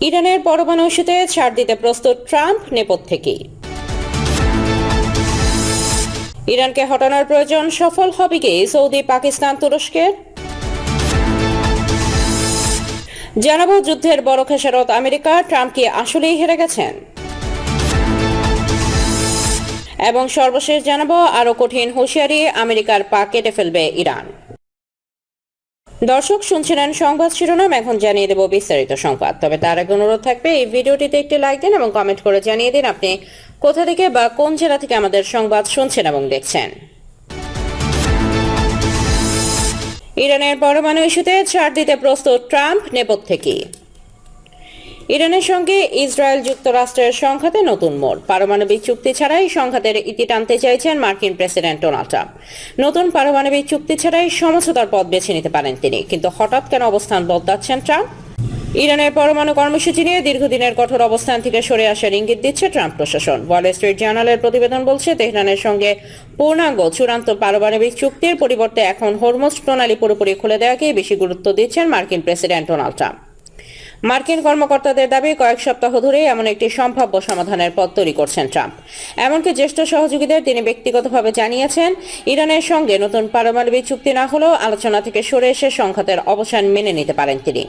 ইরানের পরমাণু ইস্যুতে ছাড় দিতে প্রস্তুত ট্রাম্প নেপথ্যেই। ইরানকে হটানোর প্রয়োজন সফল হবে কি সৌদি, পাকিস্তান, তুরস্কের? জানাবো যুদ্ধের বড় খেসারত আমেরিকা, ট্রাম্প কি আসলেই হেরে গেছেন? এবং সর্বশেষ জানাবো আরো কঠিন হুঁশিয়ারি, আমেরিকার পা কেটে ফেলবে ইরান। দর্শক শুনছিলেন সংবাদ শিরোনাম, এখন জানিয়ে দেব বিস্তারিত সংবাদ। তবে তার আগে অনুরোধ থাকবে এই ভিডিওটিতে একটি লাইক দিন এবং কমেন্ট করে জানিয়ে দিন আপনি কোথা থেকে বা কোন জেলা থেকে আমাদের সংবাদ শুনছেন এবং দেখছেন। ইরানের পরমাণু ইস্যুতে ছাড় দিতে প্রস্তুত ট্রাম্প নেপথ্যেই। ইরানের সঙ্গে ইসরায়েল যুক্তরাষ্ট্রের সংঘাতে নতুন মোড়। পারমাণবিক চুক্তি ছাড়াই সংঘাতের ইতি টানতে চাইছেন মার্কিন প্রেসিডেন্ট ডোনাল্ড ট্রাম্প। নতুন পারমাণবিক চুক্তি ছাড়াই সমঝোতার পথ বেছে নিতে পারেন তিনি, কিন্তু হঠাৎ কেন অবস্থান বদলাচ্ছেন ট্রাম্প? ইরানের পরমাণু কর্মসূচি নিয়ে দীর্ঘদিনের কঠোর অবস্থান থেকে সরে আসার ইঙ্গিত দিচ্ছে ট্রাম্প প্রশাসন। ওয়াল স্ট্রিট জার্নালের প্রতিবেদন বলছে, তেহরানের সঙ্গে পূর্ণাঙ্গ চূড়ান্ত পারমাণবিক চুক্তির পরিবর্তে এখন হরমুজ প্রণালী পুরোপুরি খুলে দেওয়াকেই বেশি গুরুত্ব দিচ্ছেন মার্কিন প্রেসিডেন্ট ডোনাল্ড ট্রাম্প। মার্কিন কর্মকর্তাদের দাবি, কয়েক সপ্তাহ ধরেই এমন একটি সম্ভাব্য সমাধানের পথ তৈরি করছেন ট্রাম্প। এমনকি জ্যেষ্ঠ সহযোগীদের তিনি ব্যক্তিগতভাবে জানিয়েছেন, ইরানের সঙ্গে নতুন পারমাণবিক চুক্তি না হলেও আলোচনা থেকে সরে এসে সংঘাতের অবসান মেনে নিতে পারেন তিনি।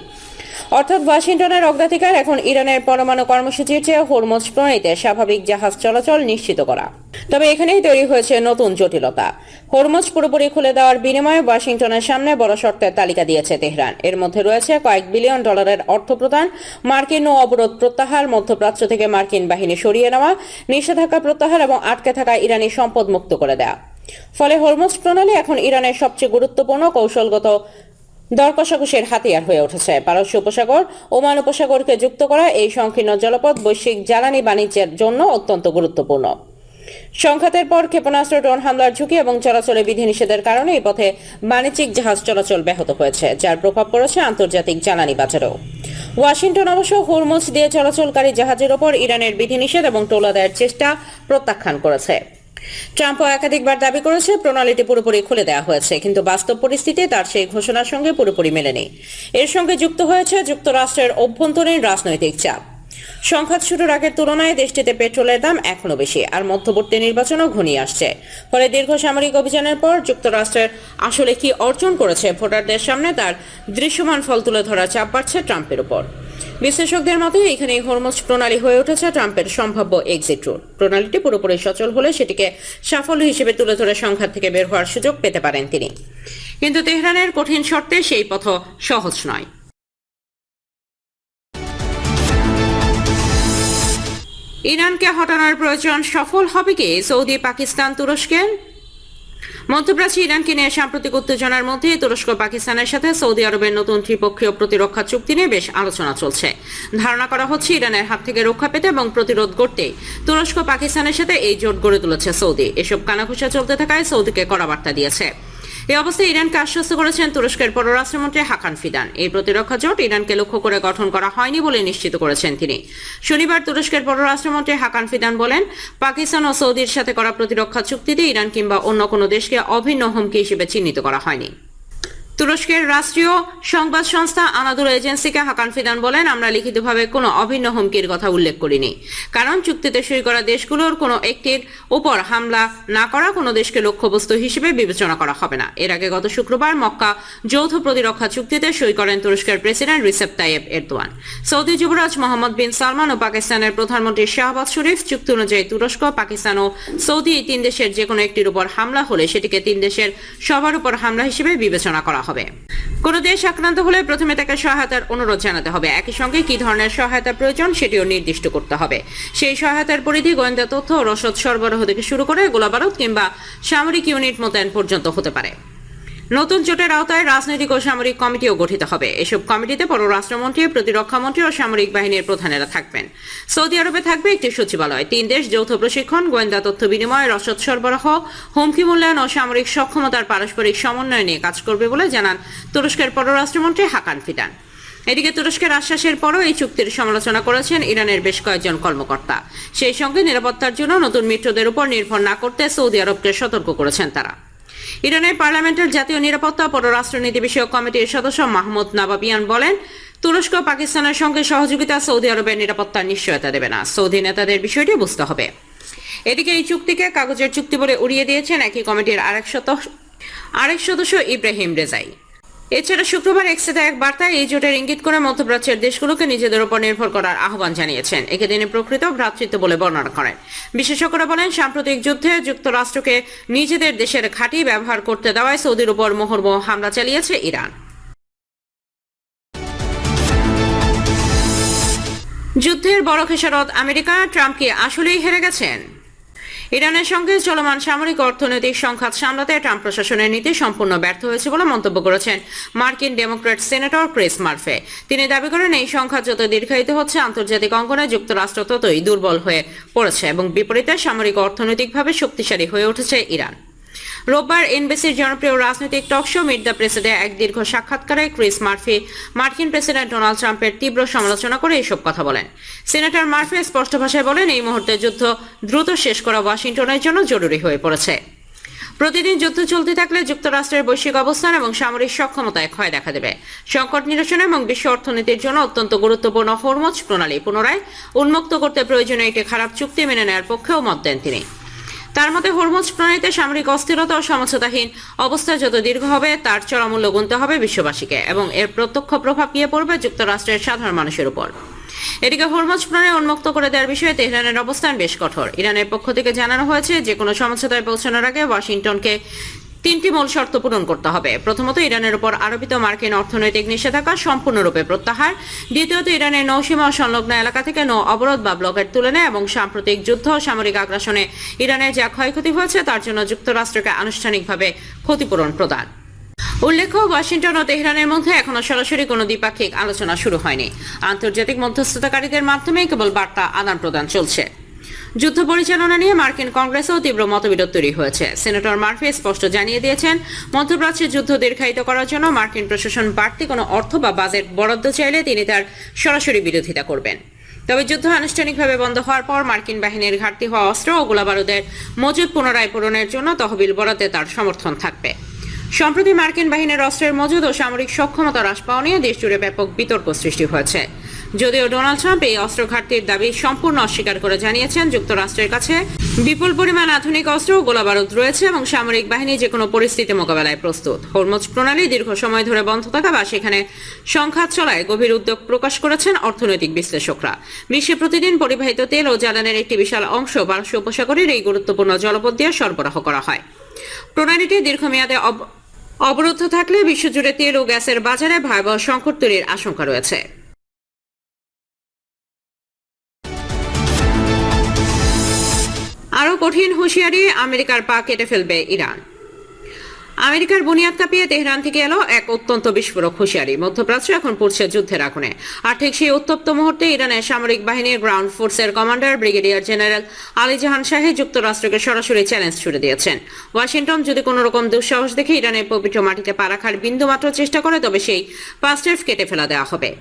অর্থাৎ ওয়াশিংটনের অগ্রাধিকার এখন ইরানের পরমাণু কর্মসূচির চেয়ে হরমুজ প্রণালীতে স্বাভাবিক জাহাজ চলাচল নিশ্চিত করা। তবে এখানেই তৈরি হয়েছে নতুন জটিলতা। হরমুজ পুরোপুরি খুলে দেওয়ার বিনিময়ে ওয়াশিংটনের সামনে বড় শর্তের তালিকা দিয়েছে তেহরান। এর মধ্যে রয়েছে কয়েক বিলিয়ন ডলারের অর্থ প্রদান, মার্কিন নৌ অবরোধ প্রত্যাহার, মধ্যপ্রাচ্য থেকে মার্কিন বাহিনী সরিয়ে নেওয়া, নিষেধাজ্ঞা প্রত্যাহার এবং আটকে থাকা ইরানি সম্পদ মুক্ত করে দেওয়া। ফলে হরমুজ প্রণালী এখন ইরানের সবচেয়ে গুরুত্বপূর্ণ কৌশলগত দর কষাকষির হাতিয়ার হয়ে উঠেছে। পারস্য উপসাগর, ওমান উপসাগরকে যুক্ত করা এই সংকীর্ণ জলপথ বৈশ্বিক জ্বালানি বাণিজ্যের জন্য অত্যন্ত গুরুত্বপূর্ণ। সংঘাতের পর ক্ষেপণাস্ত্র, ড্রোন হামলার ঝুঁকি এবং চলাচলে বিধিনিষেধের কারণে এই পথে বাণিজ্যিক জাহাজ চলাচল ব্যাহত হয়েছে, যার প্রভাব পড়েছে আন্তর্জাতিক জ্বালানি বাজারেও। ওয়াশিংটন অবশ্য হরমুজ দিয়ে চলাচলকারী জাহাজের ওপর ইরানের বিধিনিষেধ এবং টোল আদায়ের চেষ্টা প্রত্যাখ্যান করেছে। ট্রাম্পও একাধিকবার দাবি করেছে প্রণালীটি পুরোপুরি খুলে দেওয়া হয়েছে, কিন্তু বাস্তব পরিস্থিতি তার সেই ঘোষণার সঙ্গে পুরোপুরি মেলেনি। এর সঙ্গে যুক্ত হয়েছে যুক্তরাষ্ট্রের অভ্যন্তরীণ রাজনৈতিক চাপ। সংঘাত শুরুর আগের তুলনায় দেশটিতে পেট্রোলের দাম এখনো বেশি, আর মধ্যবর্তী নির্বাচনও ঘনিয়ে আসছে। ফলে দীর্ঘ সামরিক অভিযানের পর যুক্তরাষ্ট্রের আসলে কি অর্জন করেছে ভোটারদের সামনে তার দৃশ্যমান ফল তুলে ধরার চাপ বাড়ছে ট্রাম্পের উপর। বিশ্লেষকদের মতে এখানে হরমুজ প্রণালী হয়ে উঠেছে ট্রাম্পের সম্ভাব্য এক্সিট রুট। প্রণালীটি পুরোপুরি সচল হলে সেটিকে সাফল্য হিসেবে তুলে ধরে সংঘাত থেকে বের হওয়ার সুযোগ পেতে পারেন তিনি। কিন্তু তেহরানের কঠিন শর্তে সেই পথ সহজ নয়। ইরানকে হটানোর প্রয়োজন সফল হবে কি সৌদি, পাকিস্তান, তুরস্কের? মধ্যপ্রাচ্যে ইরানকে নিয়ে সাম্প্রতিক উত্তেজনার মধ্যে তুরস্ক পাকিস্তানের সাথে সৌদি আরবের নতুন ত্রিপক্ষীয় প্রতিরক্ষা চুক্তি নিয়ে বেশ আলোচনা চলছে। ধারণা করা হচ্ছে ইরানের হাত থেকে রক্ষা পেতে এবং প্রতিরোধ করতে তুরস্ক পাকিস্তানের সাথে এই জোট গড়ে তুলেছে সৌদি। এসব কানাঘুষা চলতে থাকায় সৌদিকে কড়া বার্তা দিয়েছে। এই অবস্থায় ইরানকে আশ্বস্ত করেছেন তুরস্কের পররাষ্ট্রমন্ত্রী হাকান ফিদান। এই প্রতিরক্ষা জোট ইরানকে লক্ষ্য করে গঠন করা হয়নি বলে নিশ্চিত করেছেন তিনি। শনিবার তুরস্কের পররাষ্ট্রমন্ত্রী হাকান ফিদান বলেন, পাকিস্তান ও সৌদির সাথে করা প্রতিরক্ষা চুক্তিতে ইরান কিংবা অন্য কোনো দেশকে অভিন্ন হুমকি হিসেবে চিহ্নিত করা হয়নি। তুরস্কের রাষ্ট্রীয় সংবাদ সংস্থা আনাদোলু এজেন্সিকে হাকান ফিদান বলেন, আমরা লিখিতভাবে কোনো অভিন্ন হুমকির কথা উল্লেখ করিনি, কারণ চুক্তিতে সই করা দেশগুলোর কোনো একটির উপর হামলা না করা কোনো দেশকে লক্ষ্যবস্তু হিসেবে বিবেচনা করা হবে না। এর আগে গত শুক্রবার মক্কা যৌথ প্রতিরক্ষা চুক্তিতে সই করেন তুরস্কের president Recep Tayyip Erdogan. Saudi যুবরাজ মোহাম্মদ বিন সালমান ও পাকিস্তানের প্রধানমন্ত্রী শাহবাজ শরীফ। চুক্তি অনুযায়ী তুরস্ক, পাকিস্তান ও সৌদি এই তিন দেশের যে কোনো একটির উপর হামলা হলে সেটিকে তিন দেশের সবার উপর হামলা হিসেবে বিবেচনা করা হবে। কোন দেশ আক্রান্ত হলে প্রথমে তাকে সহায়তার অনুরোধ জানাতে হবে। একই সঙ্গে কি ধরনের সহায়তা প্রয়োজন সেটিও নির্দিষ্ট করতে হবে। সেই সহায়তার পরিধি গোয়েন্দা তথ্য ও রসদ সরবরাহ থেকে শুরু করে গোলাবারুদ কিংবা সামরিক ইউনিট মোতায়েন পর্যন্ত হতে পারে। নতুন জোটের আওতায় রাজনৈতিক ও সামরিক কমিটিও গঠিত হবে। এসব কমিটিতে পররাষ্ট্রমন্ত্রী, প্রতিরক্ষামন্ত্রী ও সামরিক বাহিনীর প্রধানেরা থাকবেন। সৌদি আরবে থাকবে একটি সচিবালয়। তিন দেশ যৌথ প্রশিক্ষণ, গোয়েন্দা তথ্য বিনিময়, রসদ সরবরাহ, হুমকি মূল্যায়ন ও সামরিক সক্ষমতার পারস্পরিক সমন্বয় নিয়ে কাজ করবে বলে জানান তুরস্কের পররাষ্ট্রমন্ত্রী হাকান ফিদান। এদিকে তুরস্কের আশ্বাসের পরও এই চুক্তির সমালোচনা করেছেন ইরানের বেশ কয়েকজন কর্মকর্তা। সেই সঙ্গে নিরাপত্তার জন্য নতুন মিত্রদের উপর নির্ভর না করতে সৌদি আরবকে সতর্ক করেছেন তারা। ইরানের পার্লামেন্টের জাতীয় নিরাপত্তা পররাষ্ট্রনীতি বিষয়ক কমিটির সদস্য মাহমুদ নাবাবিয়ান বলেন, তুরস্ক পাকিস্তানের সঙ্গে সহযোগিতা সৌদি আরবের নিরাপত্তার নিশ্চয়তা দেবে না, সৌদি নেতাদের বিষয়টি বুঝতে হবে। এদিকে এই চুক্তিকে কাগজের চুক্তি বলে উড়িয়ে দিয়েছেন একই কমিটির আরেক সদস্য ইব্রাহিম রেজাই। এছাড়া শুক্রবার এক্সে এক বার্তায় এই জোটের ইঙ্গিত করে মধ্যপ্রাচ্যের দেশগুলোকে নিজেদের উপর নির্ভর করার আহ্বান জানিয়েছেন। একে তিনি প্রকৃত ভ্রাতৃত্ব বলে বর্ণনা করেন। বিশেষজ্ঞরা বলেন, সাম্প্রতিক যুদ্ধে যুক্তরাষ্ট্রকে নিজেদের দেশের ঘাঁটি ব্যবহার করতে দেওয়ায় সৌদির উপর মুহুর্মুহু হামলা চালিয়েছে ইরান। যুদ্ধের বড় খেসারত আমেরিকা, ট্রাম্প কি আসলেই হেরে গেছেন? ইরানের সঙ্গে চলমান সামরিক অর্থনৈতিক সংঘাত সামলাতে ট্রাম্প প্রশাসনের নীতি সম্পূর্ণ ব্যর্থ হয়েছে বলে মন্তব্য করেছেন মার্কিন ডেমোক্র্যাট সিনেটর ক্রিস মার্ফে। তিনি দাবি করেন, এই সংঘাত যত দীর্ঘায়িত হচ্ছে, আন্তর্জাতিক অঙ্গনে যুক্তরাষ্ট্র ততই দুর্বল হয়ে পড়েছে এবং বিপরীতে সামরিক অর্থনৈতিকভাবে শক্তিশালী হয়ে উঠেছে ইরান। রোববার এনবিসির জনপ্রিয় রাজনৈতিক টক শো মিট দ্য প্রেসে এক দীর্ঘ সাক্ষাৎকারে ক্রিস মার্ফি মার্কিন প্রেসিডেন্ট ডোনাল্ড ট্রাম্পের তীব্র সমালোচনা করে এসব কথা বলেন। সিনেটর মার্ফি স্পষ্ট ভাষায় বলেন, এই মুহূর্তে যুদ্ধ দ্রুত শেষ করা ওয়াশিংটনের জন্য জরুরি হয়ে পড়েছে। প্রতিদিন যুদ্ধ চলতে থাকলে যুক্তরাষ্ট্রের বৈশ্বিক অবস্থান এবং সামরিক সক্ষমতায় ক্ষয় দেখা দেবে। সংকট নিরসনে এবং বিশ্ব অর্থনীতির জন্য অত্যন্ত গুরুত্বপূর্ণ হরমুজ প্রণালী পুনরায় উন্মুক্ত করতে প্রয়োজনীয় একটি খারাপ চুক্তি মেনে নেওয়ার পক্ষেও মত দেন তিনি। তার মতে, হরমুজ প্রণালীতে সামরিক অস্থিরতা ও সমঝোতাহীন অবস্থা যত দীর্ঘ হবে, তার চড়া মূল্য গুনতে হবে বিশ্ববাসীকে এবং এর প্রত্যক্ষ প্রভাব গিয়ে পড়বে যুক্তরাষ্ট্রের সাধারণ মানুষের উপর। এদিকে হরমুজ প্রণালী উন্মুক্ত করে দেওয়ার বিষয়ে তেহরানের অবস্থান বেশ কঠোর। ইরানের পক্ষ থেকে জানানো হয়েছে, যে কোনো সমঝোতায় পৌঁছানোর আগে ওয়াশিংটনকে 3টি মূল শর্ত পূরণ করতে হবে। প্রথমত, ইরানের উপর আরোপিত মার্কিন অর্থনৈতিক নিষেধাজ্ঞা সম্পূর্ণরূপে প্রত্যাহার। দ্বিতীয়ত, ইরানের নৌসীমা ও সংলগ্ন এলাকা থেকে নৌ অবরোধ বা ব্লকেট তুলে নেয় এবং সাম্প্রতিক যুদ্ধ ও সামরিক আগ্রাসনে ইরানের যা ক্ষয়ক্ষতি হয়েছে তার জন্য যুক্তরাষ্ট্রকে আনুষ্ঠানিকভাবে ক্ষতিপূরণ প্রদান। উল্লেখ্য, ওয়াশিংটন ও তেহরানের মধ্যে এখনো সরাসরি কোনো দ্বিপাক্ষিক আলোচনা শুরু হয়নি। আন্তর্জাতিক মধ্যস্থতাকারীদের মাধ্যমে কেবল বার্তা আদান প্রদান চলছে। যুদ্ধ পরিচালনা নিয়ে মার্কিন কংগ্রেসেও তীব্র মতবিরোধ তৈরি হয়েছে। সেনেটর মার্ফি স্পষ্ট জানিয়ে দিয়েছেন, মধ্যপ্রাচ্যে যুদ্ধ দীর্ঘায়িত করার জন্য মার্কিন প্রশাসন বাড়তি কোনো অর্থ বা বাজেট বরাদ্দ চাইলে তিনি তার সরাসরি বিরোধিতা করবেন। তবে যুদ্ধ আনুষ্ঠানিকভাবে বন্ধ হওয়ার পর মার্কিন বাহিনীর ঘাটতি হওয়া অস্ত্র ও গোলাবারুদের মজুদ পুনরায় পূরণের জন্য তহবিল বরাদ্দে তার সমর্থন থাকবে। সম্প্রতি মার্কিন বাহিনীর অস্ত্রের মজুদ ও সামরিক সক্ষমতা হ্রাস পাওয়া নিয়ে দেশজুড়ে ব্যাপক বিতর্ক সৃষ্টি হয়েছে। যদিও ডোনাল্ড ট্রাম্প এই অস্ত্র ঘাটতির দাবি সম্পূর্ণ অস্বীকার করে জানিয়েছেন, যুক্তরাষ্ট্রের কাছে বিপুল পরিমাণ আধুনিক অস্ত্র ও গোলাবারুদ রয়েছে এবং সামরিক বাহিনী যে কোনো পরিস্থিতি মোকাবেলায় প্রস্তুত। হরমুজ প্রণালী দীর্ঘ সময় ধরে বন্ধ থাকা বা সেখানে সংঘাত চলায় গভীর উদ্বেগ প্রকাশ করেছেন অর্থনৈতিক বিশ্লেষকরা। বিশ্বে প্রতিদিন পরিবাহিত তেল ও জ্বালানির একটি বিশাল অংশ পারস্য উপসাগরের এই গুরুত্বপূর্ণ জলপথ দিয়ে সরবরাহ করা হয়। প্রণালীটি দীর্ঘমেয়াদে অবরুদ্ধ থাকলে বিশ্বজুড়ে তেল ও গ্যাসের বাজারে ভয়াবহ সংকট তৈরির আশঙ্কা রয়েছে। আরও কঠিন হুঁশিয়ারি, আমেরিকার পা কেটে ফেলবে ইরান। আমেরিকার বুনিয়াদ কাঁপিয়ে তেহরান থেকে এলো এক অত্যন্ত বিস্ফোরক হুঁশিয়ারি। মধ্যপ্রাচ্য এখন পড়ছে যুদ্ধের আগুনে। আর ঠিক সেই উত্তপ্ত মুহূর্তে ইরানের সামরিক বাহিনীর গ্রাউন্ড ফোর্সের কমান্ডার ব্রিগেডিয়ার জেনারেল আলী জাহান শাহী যুক্তরাষ্ট্রকে সরাসরি চ্যালেঞ্জ ছুড়ে দিয়েছেন। ওয়াশিংটন যদি কোনো রকম দুঃসাহস দেখে ইরানের পবিত্র মাটিতে পা রাখার বিন্দুমাত্র চেষ্টা করে, তবে সেই পাস্টেফ কেটে ফেলা দেওয়া হবে।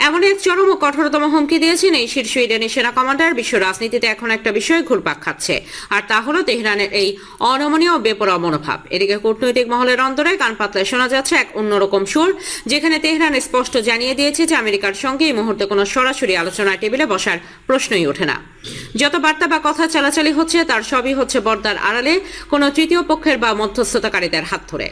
এমন এক চরম ও কঠোরতম হুমকি দিয়েছেন এই শীর্ষ ইরানি সেনা কমান্ডার। বিশ্ব রাজনীতিতে এখন একটা বিষয় ঘুরপাক খাচ্ছে, আর তা হলো তেহরানের এই অনমনীয় ও বেপরোয়া মনোভাব। এদিকে কূটনৈতিক মহলের অন্তরে কান পাতলায় শোনা যাচ্ছে এক অন্যরকম সুর, যেখানে তেহরান স্পষ্ট জানিয়ে দিয়েছে যে আমেরিকার সঙ্গে এই মুহূর্তে কোনো সরাসরি আলোচনার টেবিলে বসার প্রশ্নই ওঠে না। যত বার্তা বা কথা চালাচালি হচ্ছে, তার সবই হচ্ছে পর্দার আড়ালে কোনো তৃতীয় পক্ষের বা মধ্যস্থতাকারীদের হাত ধরে।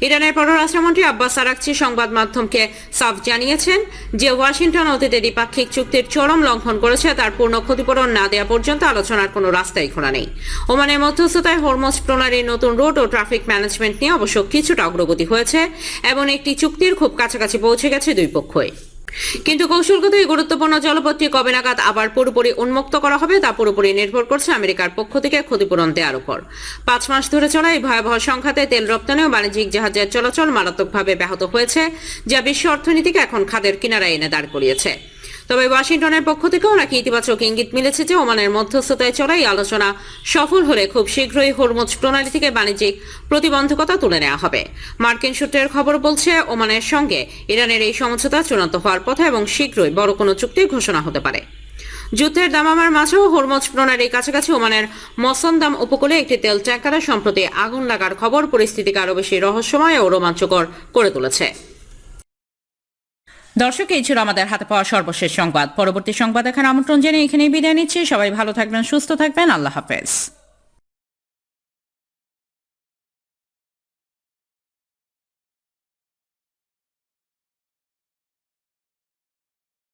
ইরানের পররাষ্ট্রমন্ত্রী আব্বাস আরাকচি সংবাদ মাধ্যমকে সাফ জানিয়েছেন যে ওয়াশিংটন অতীতে দ্বিপাক্ষিক চুক্তির চরম লঙ্ঘন করেছে, তার পূর্ণ ক্ষতিপূরণ না দেওয়া পর্যন্ত আলোচনার কোনো রাস্তাই খোলা নেই। ওমানের মধ্যস্থতায় হরমুজ প্রণালীর নতুন রুট ও ট্রাফিক ম্যানেজমেন্ট নিয়ে অবশ্য কিছুটা অগ্রগতি হয়েছে এবং একটি চুক্তির খুব কাছাকাছি পৌঁছে গেছে দুই পক্ষই। কিন্তু কৌশলগত এই গুরুত্বপূর্ণ জলপথটি কবে নাগাদ আবার পুরোপুরি উন্মুক্ত করা হবে তা পুরোপুরি নির্ভর করছে আমেরিকার পক্ষ থেকে ক্ষতিপূরণ দেওয়ার উপর। 5 মাস ধরে চলা এই ভয়াবহ সংঘাতে তেল রপ্তানি ও বাণিজ্যিক জাহাজের চলাচল মারাত্মকভাবে ব্যাহত হয়েছে, যা বিশ্ব অর্থনীতিকে এখন খাদের কিনারায় এনে দাঁড় করিয়েছে। তবে ওয়াশিংটনের পক্ষ থেকেও নাকি ইতিবাচক ইঙ্গিত মিলেছে যে ওমানের মধ্যস্থতায় চলা এই আলোচনা সফল হলে খুব শীঘ্রই হরমুজ প্রণালী থেকে বাণিজ্যিক প্রতিবন্ধকতা তুলে নেওয়া হবে। মার্কিন সূত্রের খবর বলছে, ওমানের সঙ্গে ইরানের এই সমঝোতা চূড়ান্ত হওয়ার পথে এবং শীঘ্রই বড় কোনো চুক্তির ঘোষণা হতে পারে। যুদ্ধের দামামার মাঝেও হরমুজ প্রণালীর কাছাকাছি ওমানের মসনদাম উপকূলে একটি তেল ট্যাঙ্কারে সম্প্রতি আগুন লাগার খবর পরিস্থিতিকে আরও বেশি রহস্যময় ও রোমাঞ্চকর করে তুলেছে। দর্শক, এই ছিল আমাদের হাতে পাওয়া সর্বশেষ সংবাদ। পরবর্তী সংবাদ দেখার আমন্ত্রণ জানিয়ে এখানেই বিদায় নিচ্ছি। সবাই ভালো থাকবেন, সুস্থ থাকবেন। আল্লাহ হাফেজ।